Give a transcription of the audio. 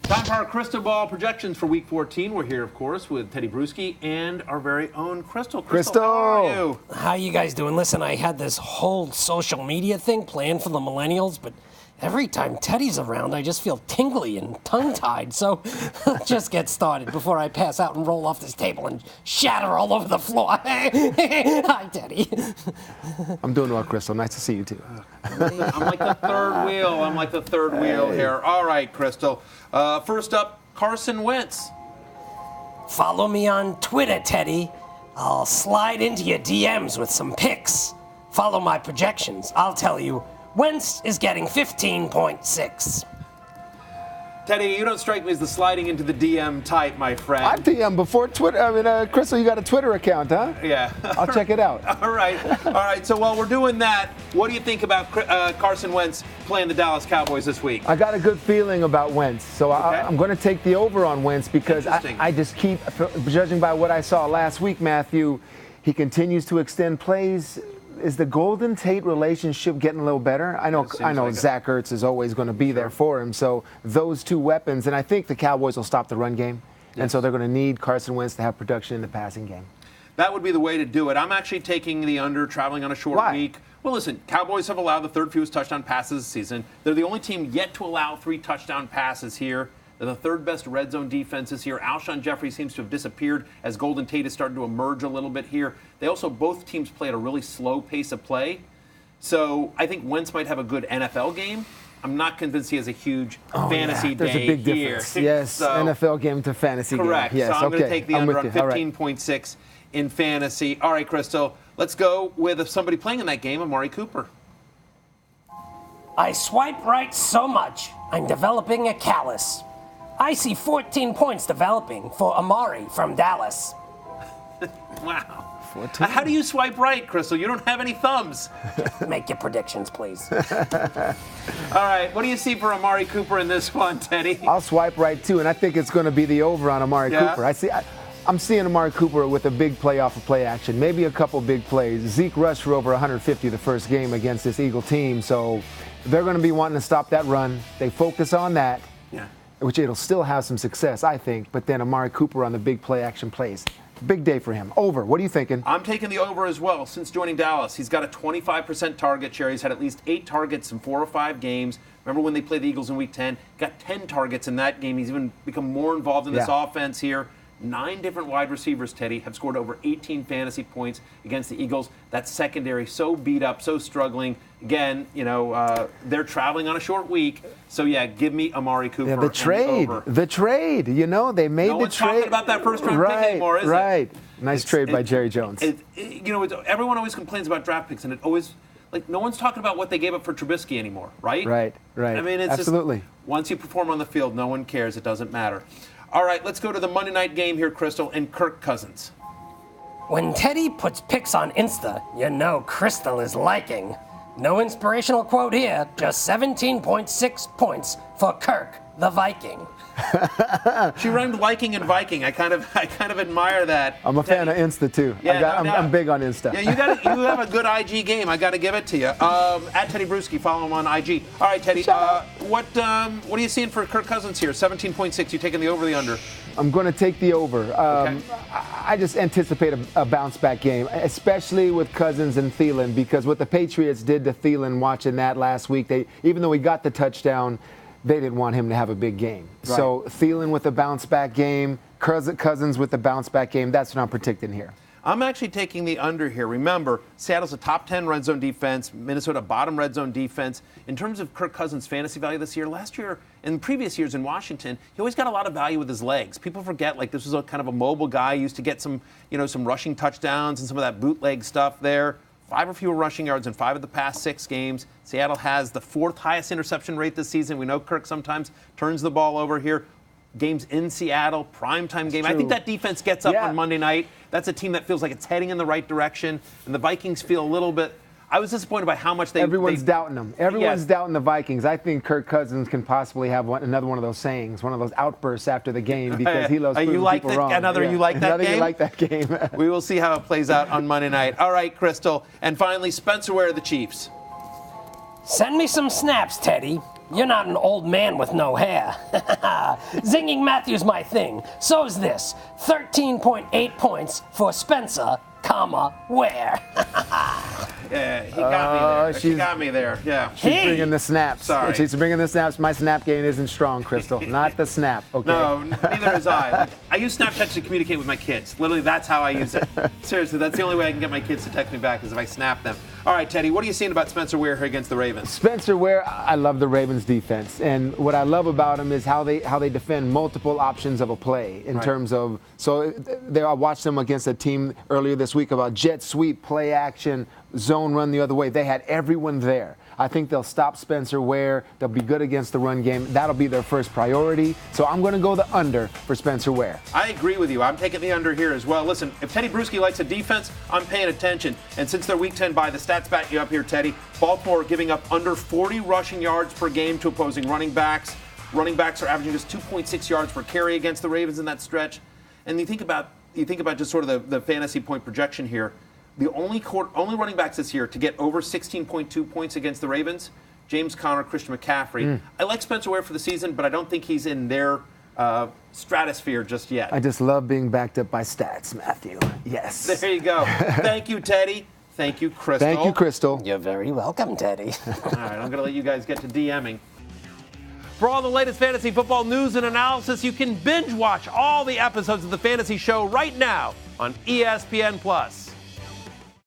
Time for our crystal ball projections for Week 14. We're here, of course, with Tedy Bruschi and our very own Crystal. Crystal, how are you? How you guys doing? Listen, I had this whole social media thing planned for the millennials, but every time Teddy's around, I just feel tingly and tongue-tied. So just get started before I pass out and roll off this table and shatter all over the floor. Hi, Teddy. I'm doing well, Crystal. Nice to see you, too. I'm like the third wheel. Here. All right, Crystal. First up, Carson Wentz. Follow me on Twitter, Teddy. I'll slide into your DMs with some pics. Follow my projections. I'll tell you, Wentz is getting 15.6. Teddy, you don't strike me as the sliding into the DM type, my friend. I DM before Twitter. Crystal, you got a Twitter account, huh? Yeah. I'll check it out. All right. So while we're doing that, what do you think about Carson Wentz playing the Dallas Cowboys this week? I got a good feeling about Wentz, so Okay. I'm going to take the over on Wentz because I just keep, judging by what I saw last week, Matthew, he continues to extend plays. Is the Golden Tate relationship getting a little better? I know like Zach Ertz is always going to be there for him. So those two weapons, and I think the Cowboys will stop the run game, and so they're going to need Carson Wentz to have production in the passing game. That would be the way to do it. I'm actually taking the under, traveling on a short week. Well, listen, Cowboys have allowed the third fewest touchdown passes this season. They're the only team yet to allow 3 touchdown passes here. They're the third best red zone defense this year. Alshon Jeffrey seems to have disappeared as Golden Tate is starting to emerge a little bit here. They also, both teams play at a really slow pace of play. So I think Wentz might have a good NFL game. I'm not convinced he has a huge fantasy There's day a big here. difference. Yes, So, NFL game to fantasy correct. game. Yes, so I'm going to take the under on with you. All right. 15.6 in fantasy. All right, Crystal, let's go with somebody playing in that game, Amari Cooper. I swipe right so much, I'm developing a callus. I see 14 points developing for Amari from Dallas. Wow. 14. How do you swipe right, Crystal? You don't have any thumbs. Make your predictions, please. All right, what do you see for Amari Cooper in this one, Teddy? I'll swipe right, too, and I think it's going to be the over on Amari Cooper. I'm seeing Amari Cooper with a big play off of play action, maybe a couple big plays. Zeke rushed for over 150 the first game against this Eagle team, so they're going to be wanting to stop that run. They focus on that. Yeah. Which it'll still have some success, I think, but then Amari Cooper on the big play action plays. Big day for him. Over. What are you thinking? I'm taking the over as well. Since joining Dallas, he's got a 25% target share. He's had at least 8 targets in 4 or 5 games. Remember when they played the Eagles in Week 10? Got 10 targets in that game. He's even become more involved in this offense here. 9 different wide receivers, Teddy, have scored over 18 fantasy points against the Eagles. That secondary so beat up, so struggling. Again, they're traveling on a short week. So, give me Amari Cooper. Yeah, the trade. The trade. They made the trade. No one's talking about that first-round pick anymore, is it? Right. Nice trade by Jerry Jones. Everyone always complains about draft picks, and it always no one's talking about what they gave up for Trubisky anymore, right? Right. I mean, it's absolutely. Just, once you perform on the field, no one cares. It doesn't matter. All right, let's go to the Monday night game here, Crystal, and Kirk Cousins. When Teddy puts pics on Insta, you know Crystal is liking. No inspirational quote here, just 17.6 points for Kirk, the Viking. She rhymed liking and Viking. I kind of admire that. I'm a fan of Insta too. Yeah, I'm big on Insta. Yeah, you have a good IG game. I got to give it to you. At Tedy Bruschi, follow him on IG. All right, Teddy. What are you seeing for Kirk Cousins here? 17.6. You taking the over, the under? I'm going to take the over. Okay. I just anticipate a bounce back game, especially with Cousins and Thielen, because what the Patriots did to Thielen watching that last week, even though he got the touchdown, they didn't want him to have a big game. Right. So Thielen with a bounce back game, Cousins with the bounce back game, that's what I'm predicting here. I'm actually taking the under here. Remember, Seattle's a top 10 red zone defense, Minnesota bottom red zone defense. In terms of Kirk Cousins' fantasy value this year, last year and previous years in Washington, he always got a lot of value with his legs. People forget, this was a kind of a mobile guy. He used to get some rushing touchdowns and some of that bootleg stuff there. 5 or fewer rushing yards in 5 of the past 6 games. Seattle has the 4th highest interception rate this season. We know Kirk sometimes turns the ball over here. Games in Seattle, primetime game. I think that defense gets up on Monday night. That's a team that feels like it's heading in the right direction. And the Vikings feel a little bit I was disappointed by how much Everyone's doubting them. Everyone's doubting the Vikings. I think Kirk Cousins can possibly have another one of those sayings, one of those outbursts after the game because he loves proving people wrong. You like that game? You like that game. We will see how it plays out on Monday night. All right, Crystal. And finally, Spencer Ware of the Chiefs. Send me some snaps, Teddy. You're not an old man with no hair. Zinging Matthew's my thing. So's this. 13.8 points for Spencer, Ware. Yeah, he got me there. She got me there. Yeah. She's bringing the snaps. Sorry. She's bringing the snaps. My snap game isn't strong, Crystal. Not the snap. Okay. No, neither is I. I use Snapchat to communicate with my kids. Literally, that's how I use it. Seriously, that's the only way I can get my kids to text me back is if I snap them. All right, Teddy, what are you seeing about Spencer Ware here against the Ravens? Spencer Ware, I love the Ravens defense, and what I love about him is how they defend multiple options of a play in terms of. So I watched them against a team earlier this week about jet sweep, play action, zone run the other way. They had everyone there. I think they'll stop Spencer Ware. They'll be good against the run game. That'll be their first priority. So I'm going to go the under for Spencer Ware. I agree with you. I'm taking the under here as well. Listen, if Tedy Bruschi likes a defense, I'm paying attention. And since they're Week 10 bye, the stats back you up here, Teddy. Baltimore giving up under 40 rushing yards per game to opposing running backs. Running backs are averaging just 2.6 yards per carry against the Ravens in that stretch. And you think about just sort of the fantasy point projection here. The only running backs this year to get over 16.2 points against the Ravens, James Conner, Christian McCaffrey. I like Spencer Ware for the season, but I don't think he's in their stratosphere just yet. I just love being backed up by stats, Matthew. Yes. There you go. Thank you, Teddy. Thank you, Crystal. Thank you, Crystal. You're very welcome, Teddy. All right, I'm going to let you guys get to DMing. For all the latest fantasy football news and analysis, you can binge watch all the episodes of the Fantasy Show right now on ESPN+.